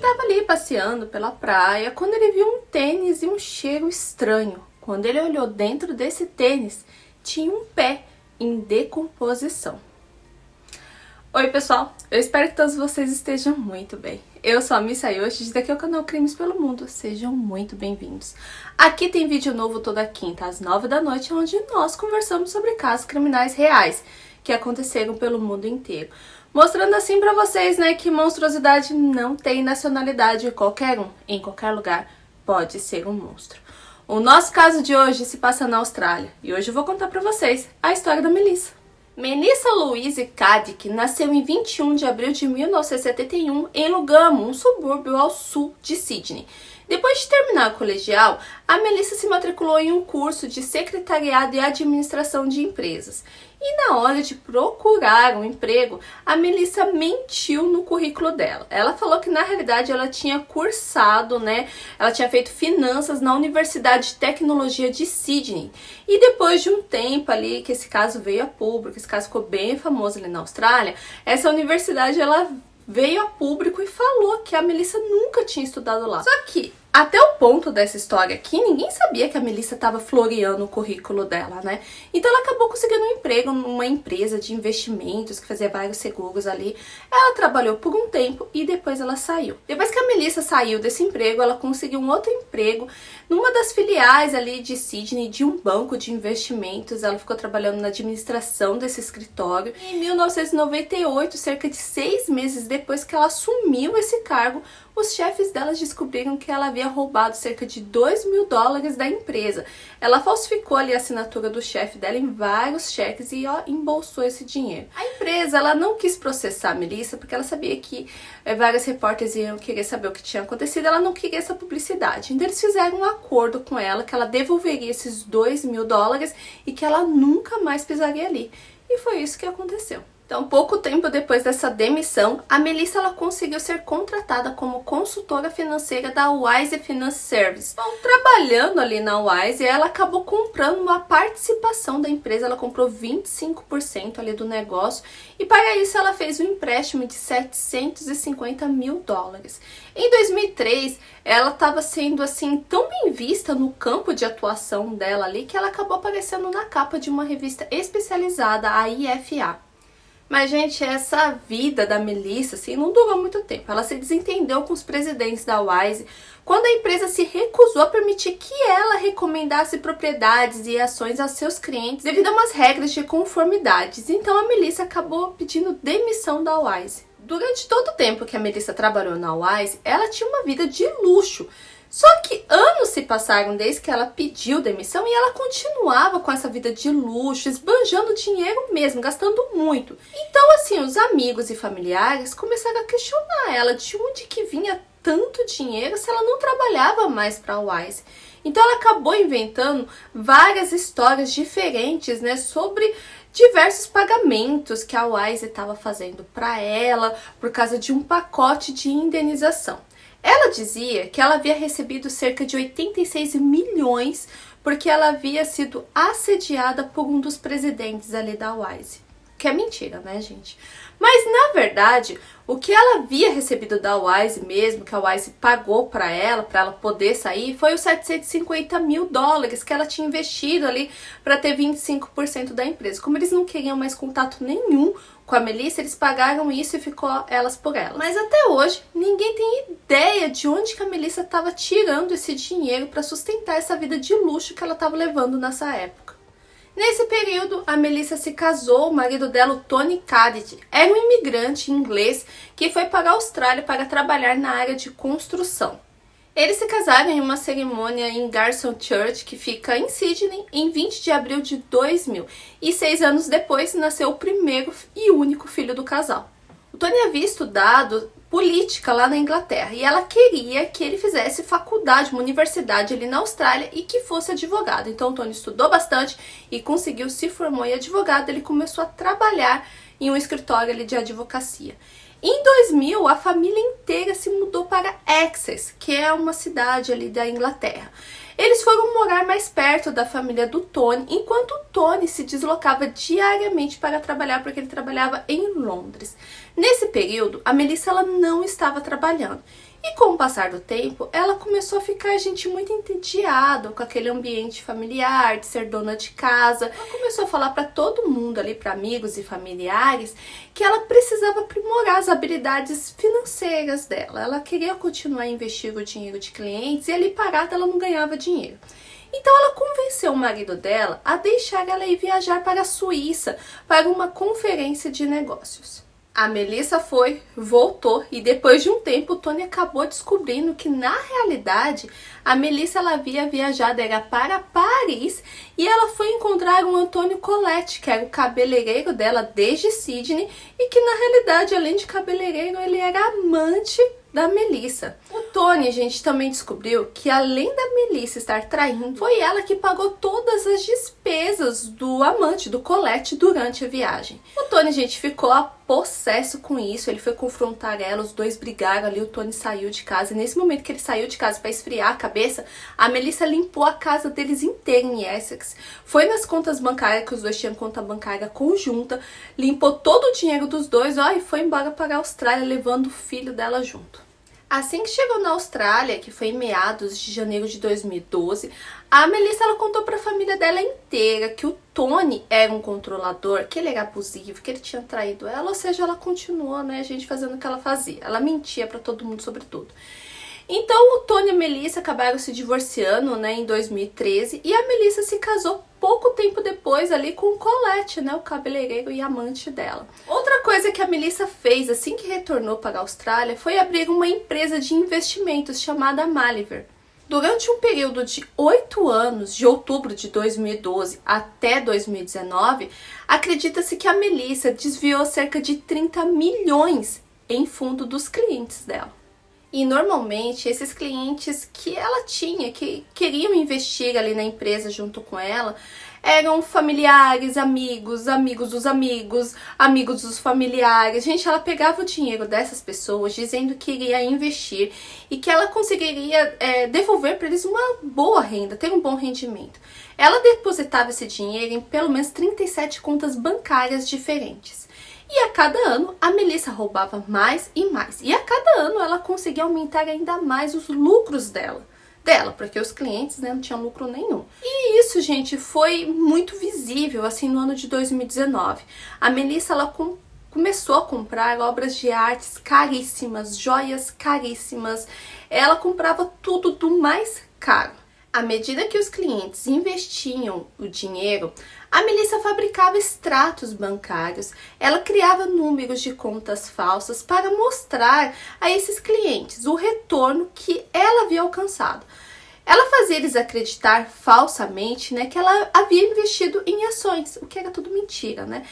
estava ali passeando pela praia quando ele viu um tênis e um cheiro estranho. Quando ele olhou dentro desse tênis, tinha um pé em decomposição. Oi pessoal, eu espero que todos vocês estejam muito bem. Eu sou a Miss Ayoshi, daqui é o canal Crimes pelo Mundo, sejam muito bem-vindos. Aqui tem vídeo novo toda quinta às 9 da noite, onde nós conversamos sobre casos criminais reais que aconteceram pelo mundo inteiro. Mostrando assim pra vocês, né, que monstruosidade não tem nacionalidade, qualquer um, em qualquer lugar, pode ser um monstro. O nosso caso de hoje se passa na Austrália, e hoje eu vou contar pra vocês a história da Melissa. Melissa Louise Caddick nasceu em 21 de abril de 1971 em Lugano, um subúrbio ao sul de Sydney. Depois de terminar o colegial, a Melissa se matriculou em um curso de secretariado e administração de empresas. E na hora de procurar um emprego, a Melissa mentiu no currículo dela. Ela falou que na realidade ela tinha cursado, ela tinha feito finanças na Universidade de Tecnologia de Sydney. E depois de um tempo ali que esse caso veio a público, esse caso ficou bem famoso ali na Austrália, essa universidade ela veio a público e falou que a Melissa nunca tinha estudado lá. Só que, até o ponto dessa história aqui, ninguém sabia que a Melissa estava floreando o currículo dela, né? Então ela acabou conseguindo um emprego numa empresa de investimentos que fazia vários seguros ali. Ela trabalhou por um tempo e depois ela saiu. Depois que a Melissa saiu desse emprego, ela conseguiu um outro emprego numa das filiais ali de Sydney, de um banco de investimentos. Ela ficou trabalhando na administração desse escritório. E em 1998, cerca de 6 meses depois que ela assumiu esse cargo, os chefes delas descobriram que ela havia roubado cerca de $2.000 da empresa. Ela falsificou ali a assinatura do chefe dela em vários cheques e embolsou esse dinheiro. A empresa ela não quis processar a Melissa porque ela sabia que vários repórteres iam querer saber o que tinha acontecido. Ela não queria essa publicidade. Então eles fizeram um acordo com ela que ela devolveria esses $2.000 e que ela nunca mais pisaria ali. E foi isso que aconteceu. Então, pouco tempo depois dessa demissão, a Melissa ela conseguiu ser contratada como consultora financeira da Wise Finance Service. Então, trabalhando ali na Wise, ela acabou comprando uma participação da empresa, ela comprou 25% ali do negócio e para isso ela fez um empréstimo de $750 mil. Em 2003, ela estava sendo assim tão bem vista no campo de atuação dela ali que ela acabou aparecendo na capa de uma revista especializada, a IFA. Mas, gente, essa vida da Melissa, assim, não durou muito tempo. Ela se desentendeu com os presidentes da Wise quando a empresa se recusou a permitir que ela recomendasse propriedades e ações aos seus clientes devido a umas regras de conformidades. Então, a Melissa acabou pedindo demissão da Wise. Durante todo o tempo que a Melissa trabalhou na Wise, ela tinha uma vida de luxo. Só que anos se passaram desde que ela pediu demissão e ela continuava com essa vida de luxo, esbanjando dinheiro mesmo, gastando muito. Então, assim, os amigos e familiares começaram a questionar ela de onde que vinha tanto dinheiro se ela não trabalhava mais para a Wise. Então, ela acabou inventando várias histórias diferentes, sobre diversos pagamentos que a Wise estava fazendo para ela por causa de um pacote de indenização. Ela dizia que ela havia recebido cerca de 86 milhões porque ela havia sido assediada por um dos presidentes ali da Wise. Que é mentira, né, gente? Mas, na verdade, o que ela havia recebido da Wise mesmo, que a Wise pagou para ela poder sair, foi os $750 mil que ela tinha investido ali para ter 25% da empresa. Como eles não queriam mais contato nenhum com a Melissa, eles pagaram isso e ficou elas por elas. Mas até hoje, ninguém tem ideia de onde que a Melissa estava tirando esse dinheiro para sustentar essa vida de luxo que ela estava levando nessa época. Nesse período, a Melissa se casou, o marido dela, o Tony Caddick, era um imigrante inglês que foi para a Austrália para trabalhar na área de construção. Eles se casaram em uma cerimônia em Garson Church, que fica em Sydney, em 20 de abril de 2000. E 6 anos depois, nasceu o primeiro e único filho do casal. O Tony havia estudado política lá na Inglaterra e ela queria que ele fizesse faculdade, uma universidade ali na Austrália e que fosse advogado. Então o Tony estudou bastante e conseguiu, se formou em advogado. Ele começou a trabalhar em um escritório ali de advocacia. Em 2000, a família inteira se mudou para Essex, que é uma cidade ali da Inglaterra. Eles foram morar mais perto da família do Tony, enquanto o Tony se deslocava diariamente para trabalhar, porque ele trabalhava em Londres. Nesse período, a Melissa ela não estava trabalhando. E com o passar do tempo, ela começou a ficar, gente, muito entediada com aquele ambiente familiar, de ser dona de casa. Ela começou a falar para todo mundo ali, para amigos e familiares, que ela precisava aprimorar as habilidades financeiras dela. Ela queria continuar a investir o dinheiro de clientes e ali parada ela não ganhava dinheiro. Então ela convenceu o marido dela a deixar ela ir viajar para a Suíça para uma conferência de negócios. A Melissa foi, voltou e depois de um tempo o Tony acabou descobrindo que na realidade a Melissa ela havia viajado era para Paris e ela foi encontrar o Antônio Colletti, que era o cabeleireiro dela desde Sydney e que na realidade além de cabeleireiro ele era amante da Melissa. O Tony, a gente também descobriu que além da Melissa estar traindo, foi ela que pagou todas as despesas do amante, do Colletti, durante a viagem. O Tony, gente, ficou a possesso com isso, ele foi confrontar ela, os dois brigaram ali, o Tony saiu de casa e nesse momento que ele saiu de casa para esfriar a cabeça, a Melissa limpou a casa deles inteira em Essex, foi nas contas bancárias, que os dois tinham conta bancária conjunta, limpou todo o dinheiro dos dois, ó, e foi embora para a Austrália levando o filho dela junto. Assim que chegou na Austrália, que foi em meados de janeiro de 2012, a Melissa ela contou para a família dela inteira que o Tony era um controlador, que ele era abusivo, que ele tinha traído ela, ou seja, ela continuou, né, gente, fazendo o que ela fazia. Ela mentia para todo mundo sobre tudo. Então o Tony e a Melissa acabaram se divorciando, né, em 2013, e a Melissa se casou pouco tempo depois ali com o Colletti, né, o cabeleireiro e amante dela. Outra coisa que a Melissa fez assim que retornou para a Austrália foi abrir uma empresa de investimentos chamada Maliver. Durante um período de 8 anos, de outubro de 2012 até 2019, acredita-se que a Melissa desviou cerca de 30 milhões em fundo dos clientes dela. E normalmente esses clientes que ela tinha, que queriam investir ali na empresa junto com ela, eram familiares, amigos, amigos dos amigos, amigos dos familiares. Gente, ela pegava o dinheiro dessas pessoas dizendo que iria investir e que ela conseguiria devolver para eles uma boa renda, ter um bom rendimento. Ela depositava esse dinheiro em pelo menos 37 contas bancárias diferentes. E a cada ano a Melissa roubava mais e mais. E a cada ano ela conseguia aumentar ainda mais os lucros dela, porque os clientes, né, não tinham lucro nenhum. E isso, gente, foi muito visível assim no ano de 2019. A Melissa ela começou a comprar obras de artes caríssimas, joias caríssimas. Ela comprava tudo do mais caro. À medida que os clientes investiam o dinheiro, a Melissa fabricava extratos bancários, ela criava números de contas falsas para mostrar a esses clientes o retorno que ela havia alcançado. Ela fazia eles acreditar falsamente, né, que ela havia investido em ações, o que era tudo mentira, né?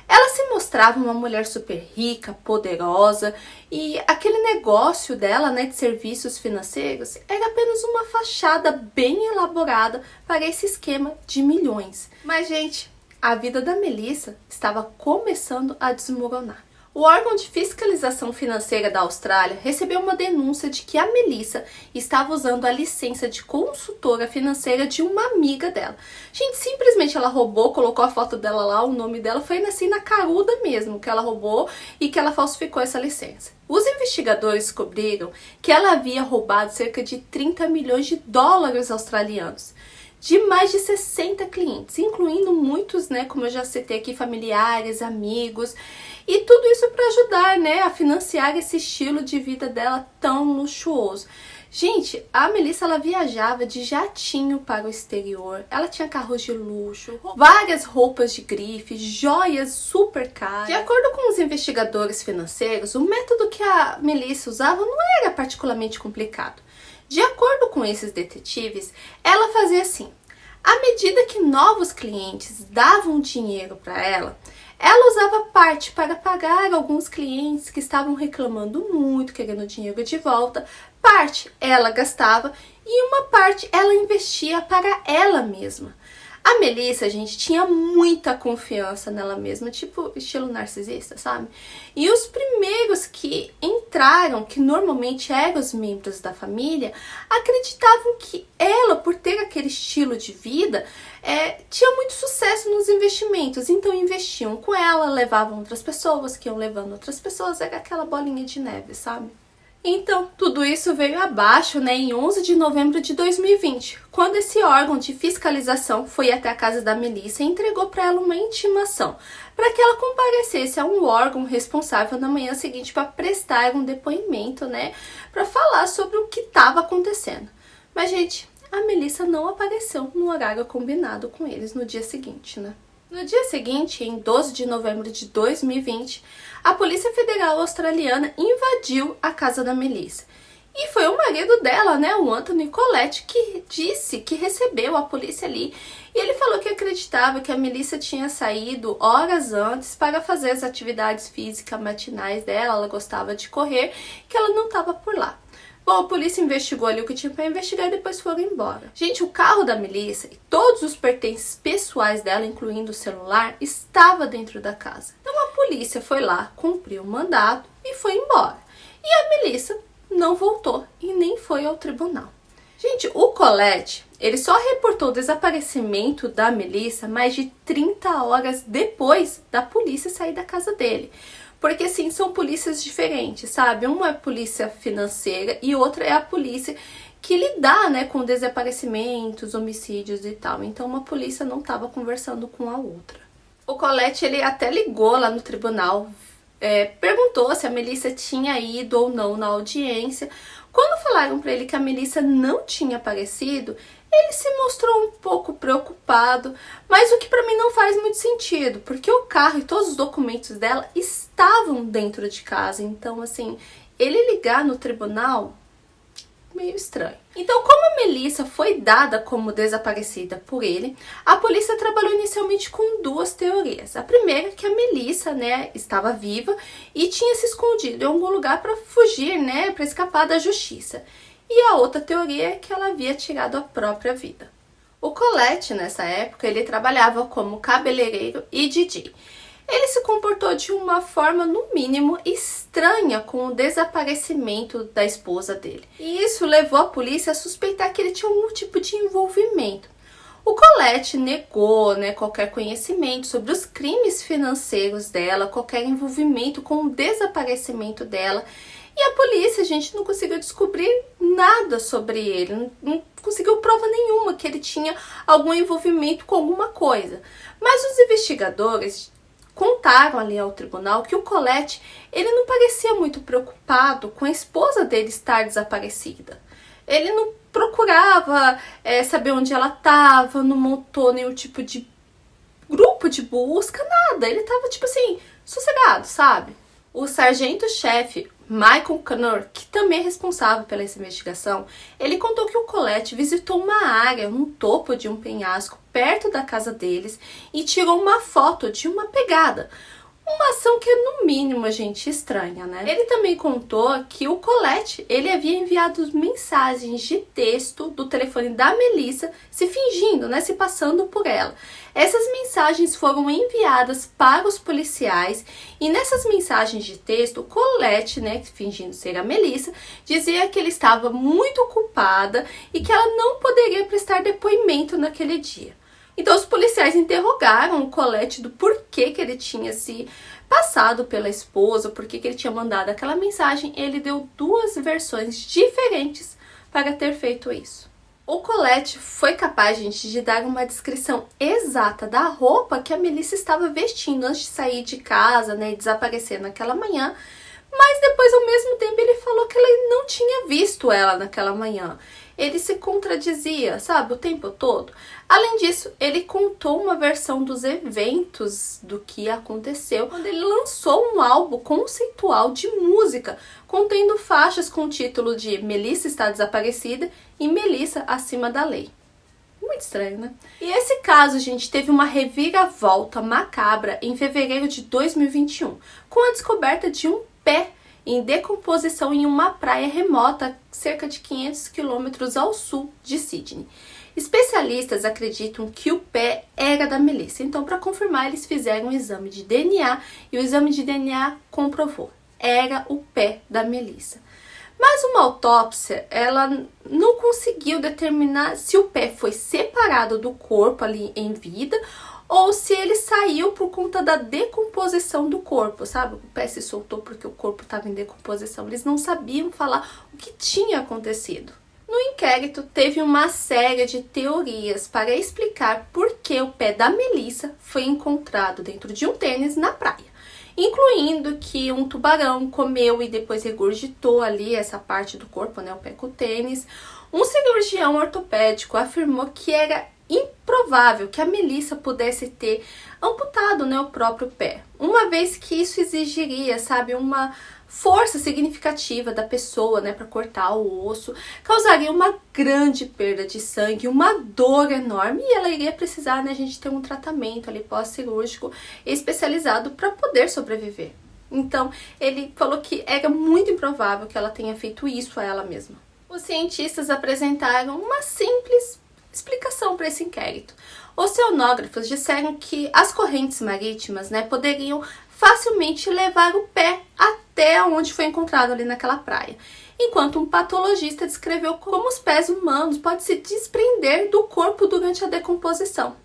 Ela se mostrava uma mulher super rica, poderosa e aquele negócio dela, né, de serviços financeiros era apenas uma fachada bem elaborada para esse esquema de milhões. Mas, gente, a vida da Melissa estava começando a desmoronar. O órgão de fiscalização financeira da Austrália recebeu uma denúncia de que a Melissa estava usando a licença de consultora financeira de uma amiga dela. Gente, simplesmente ela roubou, colocou a foto dela lá, o nome dela, foi assim na caruda mesmo, que ela roubou e que ela falsificou essa licença. Os investigadores descobriram que ela havia roubado cerca de 30 milhões de dólares australianos. De mais de 60 clientes, incluindo muitos, né, como eu já citei aqui, familiares, amigos, e tudo isso para ajudar, né, a financiar esse estilo de vida dela tão luxuoso. Gente, a Melissa ela viajava de jatinho para o exterior, ela tinha carros de luxo, várias roupas de grife, joias super caras. De acordo com os investigadores financeiros, o método que a Melissa usava não era particularmente complicado. De acordo com esses detetives, ela fazia assim: à medida que novos clientes davam dinheiro para ela usava parte para pagar alguns clientes que estavam reclamando muito, querendo dinheiro de volta, parte ela gastava e uma parte ela investia para ela mesma. A Melissa, gente, tinha muita confiança nela mesma, tipo estilo narcisista, sabe? E os primeiros que entraram, que normalmente eram os membros da família, acreditavam que ela, por ter aquele estilo de vida, tinha muito sucesso nos investimentos. Então investiam com ela, levavam outras pessoas, que iam levando outras pessoas, era aquela bolinha de neve, sabe? Então, tudo isso veio abaixo, né, em 11 de novembro de 2020, quando esse órgão de fiscalização foi até a casa da Melissa e entregou para ela uma intimação, para que ela comparecesse a um órgão responsável na manhã seguinte para prestar um depoimento, né, para falar sobre o que estava acontecendo. Mas, gente, a Melissa não apareceu no horário combinado com eles no dia seguinte, né? No dia seguinte, em 12 de novembro de 2020, a Polícia Federal Australiana invadiu a casa da Melissa. E foi o marido dela, né, o Anthony Collette, que disse que recebeu a polícia ali. E ele falou que acreditava que a Melissa tinha saído horas antes para fazer as atividades físicas matinais dela. Ela gostava de correr, que ela não estava por lá. Bom, a polícia investigou ali o que tinha para investigar e depois foram embora. Gente, o carro da Melissa e todos os pertences pessoais dela, incluindo o celular, estava dentro da casa. Então a polícia foi lá, cumpriu o mandato e foi embora. E a Melissa não voltou e nem foi ao tribunal. Gente, o Collette, ele só reportou o desaparecimento da Melissa mais de 30 horas depois da polícia sair da casa dele. Porque, assim, são polícias diferentes, sabe? Uma é a polícia financeira e outra é a polícia que lida, né, com desaparecimentos, homicídios e tal. Então, uma polícia não estava conversando com a outra. O Collette, ele até ligou lá no tribunal, perguntou se a Melissa tinha ido ou não na audiência. Quando falaram para ele que a Melissa não tinha aparecido, ele se mostrou um pouco preocupado, mas o que para mim não faz muito sentido, porque o carro e todos os documentos dela estavam dentro de casa. Então, assim, ele ligar no tribunal, meio estranho. Então, como a Melissa foi dada como desaparecida por ele, a polícia trabalhou inicialmente com duas teorias. A primeira é que a Melissa, né, estava viva e tinha se escondido em algum lugar para fugir, né, para escapar da justiça. E a outra teoria é que ela havia tirado a própria vida. O Collette, nessa época, ele trabalhava como cabeleireiro e DJ. Ele se comportou de uma forma, no mínimo, estranha com o desaparecimento da esposa dele. E isso levou a polícia a suspeitar que ele tinha algum tipo de envolvimento. O Collette negou, né, qualquer conhecimento sobre os crimes financeiros dela, qualquer envolvimento com o desaparecimento dela. E a polícia, gente, não conseguiu descobrir nada sobre ele, não conseguiu prova nenhuma que ele tinha algum envolvimento com alguma coisa. Mas os investigadores contaram ali ao tribunal que o Collette, ele não parecia muito preocupado com a esposa dele estar desaparecida. Ele não procurava saber onde ela estava, não montou nenhum tipo de grupo de busca, nada. Ele estava, tipo assim, sossegado, sabe? O sargento-chefe Michael Connor, que também é responsável pela essa investigação, ele contou que o Collette visitou uma área no topo de um penhasco perto da casa deles e tirou uma foto de uma pegada. Uma ação que é, no mínimo, gente, estranha, né? Ele também contou que o Collette, ele havia enviado mensagens de texto do telefone da Melissa, se fingindo, né, se passando por ela. Essas mensagens foram enviadas para os policiais e nessas mensagens de texto, o Collette, né, fingindo ser a Melissa, dizia que ele estava muito ocupada e que ela não poderia prestar depoimento naquele dia. Então os policiais interrogaram o Collette do porquê que ele tinha se passado pela esposa, porquê que ele tinha mandado aquela mensagem. Ele deu duas versões diferentes para ter feito isso. O Collette foi capaz, gente, de dar uma descrição exata da roupa que a Melissa estava vestindo antes de sair de casa, né, e desaparecer naquela manhã. Mas depois, ao mesmo tempo, ele falou que ele não tinha visto ela naquela manhã. Ele se contradizia, sabe, o tempo todo. Além disso, ele contou uma versão dos eventos do que aconteceu quando ele lançou um álbum conceitual de música, contendo faixas com o título de Melissa está desaparecida e Melissa acima da lei. Muito estranho, né? E esse caso, gente, teve uma reviravolta macabra em fevereiro de 2021, com a descoberta de um pé em decomposição em uma praia remota, cerca de 500 quilômetros ao sul de Sydney. Especialistas acreditam que o pé era da Melissa, então para confirmar eles fizeram um exame de DNA e o exame de DNA comprovou, era o pé da Melissa. Mas uma autópsia, ela não conseguiu determinar se o pé foi separado do corpo ali em vida ou se ele saiu por conta da decomposição do corpo, sabe? O pé se soltou porque o corpo estava em decomposição. Eles não sabiam falar o que tinha acontecido. No inquérito, teve uma série de teorias para explicar por que o pé da Melissa foi encontrado dentro de um tênis na praia, incluindo que um tubarão comeu e depois regurgitou ali essa parte do corpo, né, o pé com o tênis. Um cirurgião ortopédico afirmou que era improvável que a Melissa pudesse ter amputado, né, o próprio pé, uma vez que isso exigiria, sabe, uma força significativa da pessoa, né, para cortar o osso, causaria uma grande perda de sangue, uma dor enorme, e ela iria precisar, né, a gente ter um tratamento ali pós-cirúrgico especializado para poder sobreviver. Então, ele falou que era muito improvável que ela tenha feito isso a ela mesma. Os cientistas apresentaram uma simples explicação para esse inquérito. Oceanógrafos disseram que as correntes marítimas, né, poderiam facilmente levar o pé até onde foi encontrado ali naquela praia, enquanto um patologista descreveu como os pés humanos podem se desprender do corpo durante a decomposição.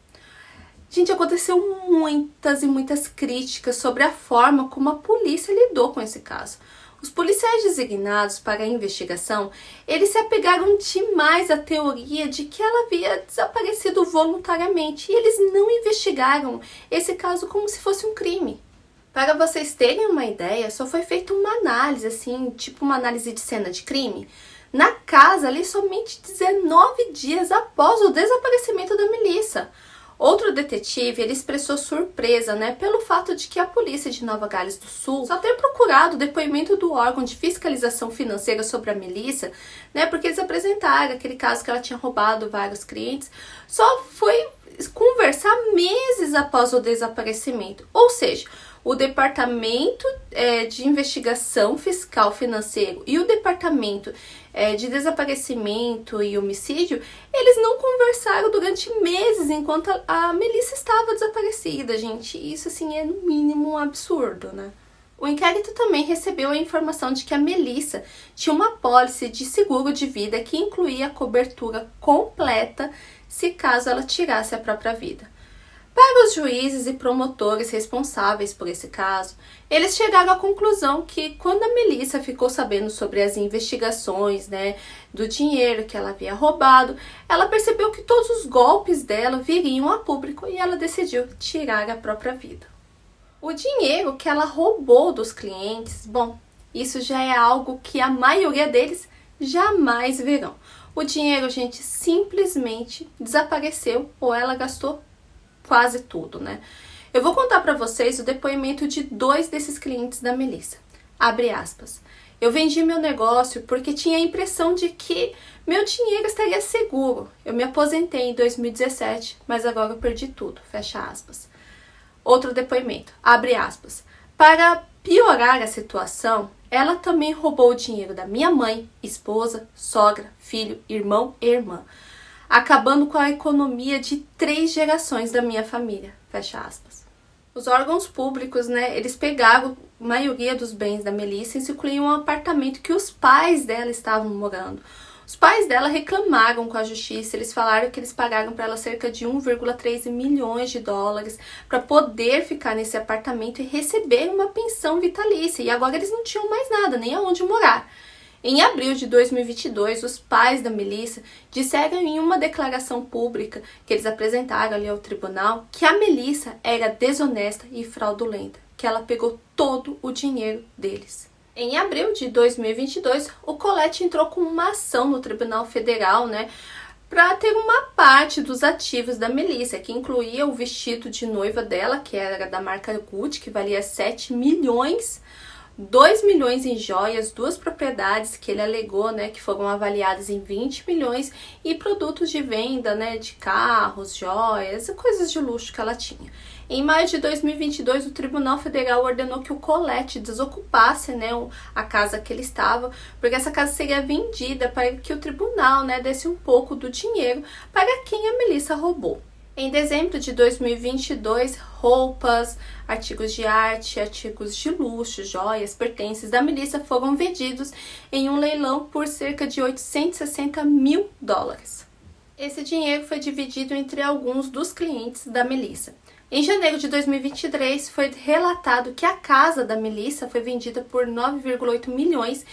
Gente, aconteceu muitas e muitas críticas sobre a forma como a polícia lidou com esse caso. Os policiais designados para a investigação, eles se apegaram demais à teoria de que ela havia desaparecido voluntariamente e eles não investigaram esse caso como se fosse um crime. Para vocês terem uma ideia, só foi feita uma análise, assim, tipo uma análise de cena de crime, na casa ali somente 19 dias após o desaparecimento da Melissa. Outro detetive, ele expressou surpresa, né, pelo fato de que a polícia de Nova Gales do Sul só ter procurado o depoimento do órgão de fiscalização financeira sobre a Melissa, né, porque eles apresentaram aquele caso que ela tinha roubado vários clientes, só foi conversar meses após o desaparecimento. Ou seja, o Departamento de Investigação Fiscal Financeiro e o Departamento de Desaparecimento e Homicídio, eles não conversaram durante meses enquanto a Melissa estava desaparecida, gente. Isso, assim, é no mínimo um absurdo, né? O inquérito também recebeu a informação de que a Melissa tinha uma apólice de seguro de vida que incluía a cobertura completa se caso ela tirasse a própria vida. Para os juízes e promotores responsáveis por esse caso, eles chegaram à conclusão que quando a Melissa ficou sabendo sobre as investigações, né, do dinheiro que ela havia roubado, ela percebeu que todos os golpes dela viriam a público e ela decidiu tirar a própria vida. O dinheiro que ela roubou dos clientes, bom, isso já é algo que a maioria deles jamais verão. O dinheiro, gente, simplesmente desapareceu ou ela gastou quase tudo, né? Eu vou contar pra vocês o depoimento de 2 desses clientes da Melissa. Abre aspas. Eu vendi meu negócio porque tinha a impressão de que meu dinheiro estaria seguro. Eu me aposentei em 2017, mas agora eu perdi tudo. Fecha aspas. Outro depoimento. Abre aspas. Para piorar a situação, ela também roubou o dinheiro da minha mãe, esposa, sogra, filho, irmão e irmã, acabando com a economia de 3 gerações da minha família, fecha aspas. Os órgãos públicos, né, eles pegaram a maioria dos bens da Melissa e incluíam um apartamento que os pais dela estavam morando. Os pais dela reclamaram com a justiça, eles falaram que eles pagaram para ela cerca de 1,3 milhões de dólares para poder ficar nesse apartamento e receber uma pensão vitalícia, e agora eles não tinham mais nada, nem aonde morar. Em abril de 2022, os pais da Melissa disseram em uma declaração pública que eles apresentaram ali ao tribunal que a Melissa era desonesta e fraudulenta, que ela pegou todo o dinheiro deles. Em abril de 2022, o Colette entrou com uma ação no Tribunal Federal, né, para ter uma parte dos ativos da Melissa, que incluía o vestido de noiva dela, que era da marca Gucci, que valia 7 milhões, 2 milhões em joias, 2 propriedades que ele alegou, né, que foram avaliadas em 20 milhões e produtos de venda, né, de carros, joias, coisas de luxo que ela tinha. Em maio de 2022, o Tribunal Federal ordenou que o Colette desocupasse, né, a casa que ele estava, porque essa casa seria vendida para que o tribunal, né, desse um pouco do dinheiro para quem a Melissa roubou. Em dezembro de 2022, roupas, artigos de arte, artigos de luxo, joias, pertences da Melissa foram vendidos em um leilão por cerca de 860 mil dólares. Esse dinheiro foi dividido entre alguns dos clientes da Melissa. Em janeiro de 2023, foi relatado que a casa da Melissa foi vendida por 9,8 milhões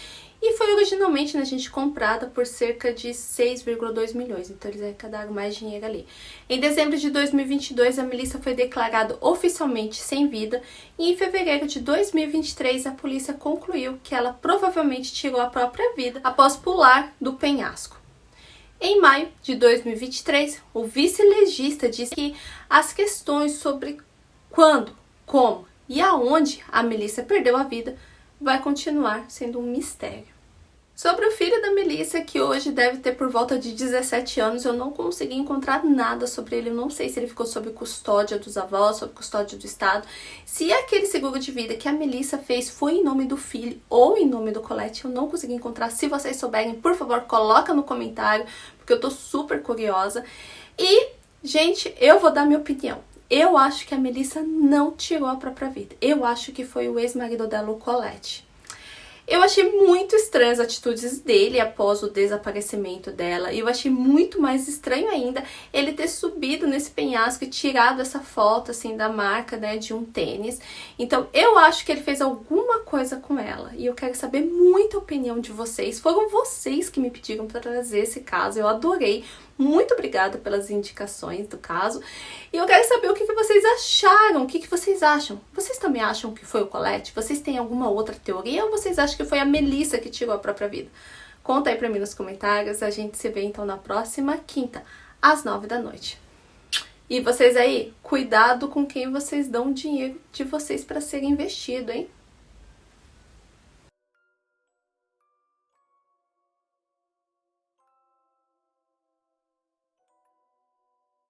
e foi originalmente, né, gente, comprada por cerca de 6,2 milhões. Então eles arrecadaram mais dinheiro ali. Em dezembro de 2022, a Melissa foi declarada oficialmente sem vida e em fevereiro de 2023 a polícia concluiu que ela provavelmente tirou a própria vida após pular do penhasco. Em maio de 2023, o vice-legista disse que as questões sobre quando, como e aonde a Melissa perdeu a vida vai continuar sendo um mistério. Sobre o filho da Melissa, que hoje deve ter por volta de 17 anos, eu não consegui encontrar nada sobre ele. Eu não sei se ele ficou sob custódia dos avós, sob custódia do Estado. Se aquele seguro de vida que a Melissa fez foi em nome do filho ou em nome do Colette, eu não consegui encontrar. Se vocês souberem, por favor, coloca no comentário, porque eu tô super curiosa. E, gente, eu vou dar minha opinião. Eu acho que a Melissa não tirou a própria vida. Eu acho que foi o ex-marido dela, o Colette. Eu achei muito estranhas as atitudes dele após o desaparecimento dela. E eu achei muito mais estranho ainda ele ter subido nesse penhasco e tirado essa foto, assim, da marca, né, de um tênis. Então, eu acho que ele fez alguma coisa com ela. E eu quero saber muito a opinião de vocês. Foram vocês que me pediram para trazer esse caso. Eu adorei. Muito obrigada pelas indicações do caso. E eu quero saber o que vocês acharam. O que vocês acham? Vocês também acham que foi o Colette? Vocês têm alguma outra teoria? Ou vocês acham que foi a Melissa que tirou a própria vida? Conta aí pra mim nos comentários. A gente se vê então na próxima quinta, às 9 da noite. E vocês aí, cuidado com quem vocês dão o dinheiro de vocês para ser investido, hein?